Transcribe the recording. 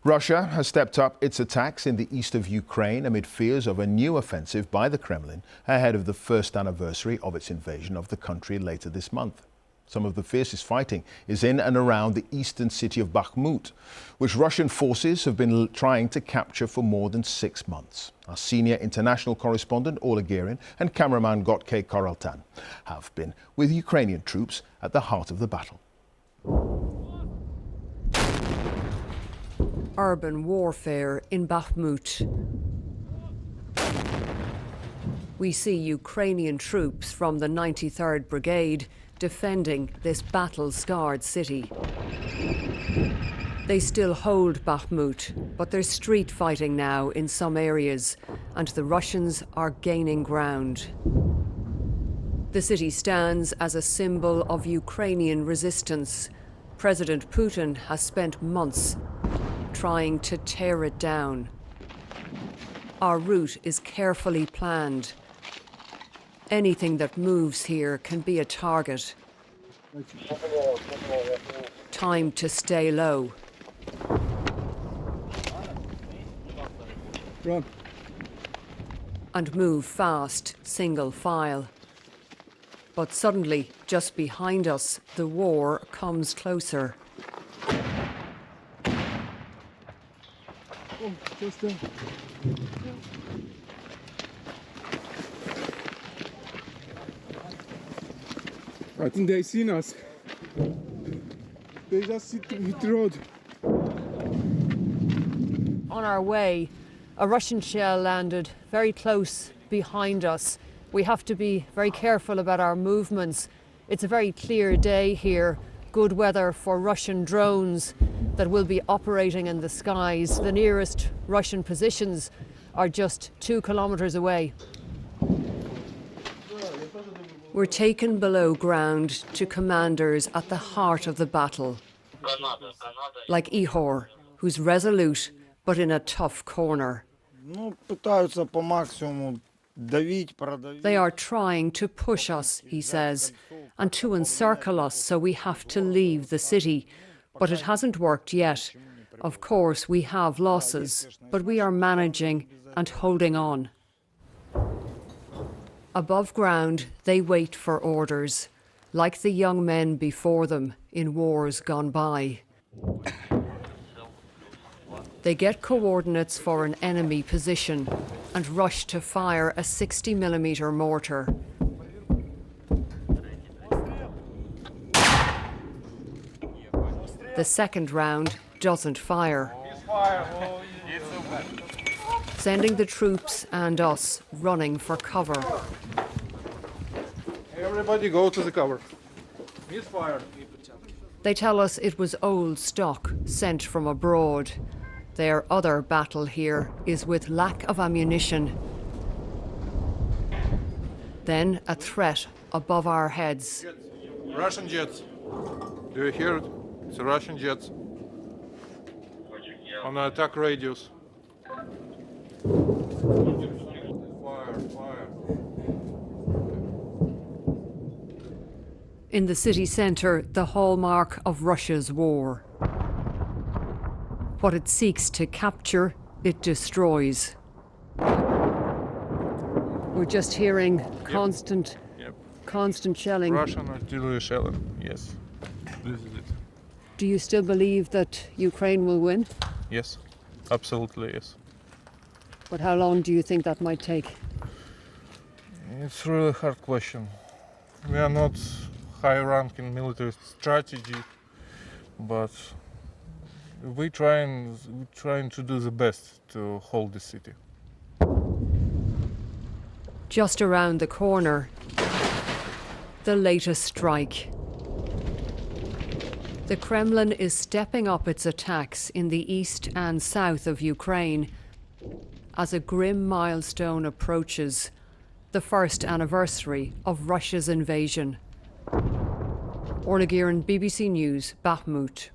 Russia has stepped up its attacks in the east of Ukraine amid fears of a new offensive by the Kremlin ahead of the first anniversary of its invasion of the country later this month. Some of the fiercest fighting is in and around the eastern city of Bakhmut, which Russian forces have been trying to capture for more than 6 months. Our senior international correspondent Ola Gerin and cameraman Gotke Koraltan have been with Ukrainian troops at the heart of the battle. Urban warfare in Bakhmut. We see Ukrainian troops from the 93rd Brigade defending this battle-scarred city. They still hold Bakhmut, but there's street fighting now in some areas, and the Russians are gaining ground. The city stands as a symbol of Ukrainian resistance. President Putin has spent months trying to tear it down. Our route is carefully planned. Anything that moves here can be a target. Time to stay low. Run. And move fast, single file. But suddenly, just behind us, the war comes closer. Oh, just there. I think they've seen us. They just sit with the road. On our way, a Russian shell landed very close behind us. We have to be very careful about our movements. It's a very clear day here, good weather for Russian drones that will be operating in the skies. The nearest Russian positions are just 2 kilometers away. We're taken below ground to commanders at the heart of the battle, like Ihor, who's resolute but in a tough corner. They are trying to push us, he says, and to encircle us, so we have to leave the city. But it hasn't worked yet. Of course, we have losses, but we are managing and holding on. Above ground, they wait for orders, like the young men before them in wars gone by. They get coordinates for an enemy position and rush to fire a 60mm mortar. The second round doesn't fire, sending the troops and us running for cover. Everybody go to the cover. Misfire. They tell us it was old stock sent from abroad. Their other battle here is with lack of ammunition. Then a threat above our heads. Russian jets. Do you hear it? It's Russian jets. On the attack radius. Fire, fire. In the city centre, the hallmark of Russia's war. What it seeks to capture, it destroys. We're just hearing constant shelling. Russian artillery shelling, yes. This is it. Do you still believe that Ukraine will win? Yes, absolutely yes. But how long do you think that might take? It's a really hard question. We are not high-ranking military strategy, but we're trying to do the best to hold the city. Just around the corner, the latest strike. The Kremlin is stepping up its attacks in the east and south of Ukraine as a grim milestone approaches, the first anniversary of Russia's invasion. Orla Gerin, BBC News, Bakhmut.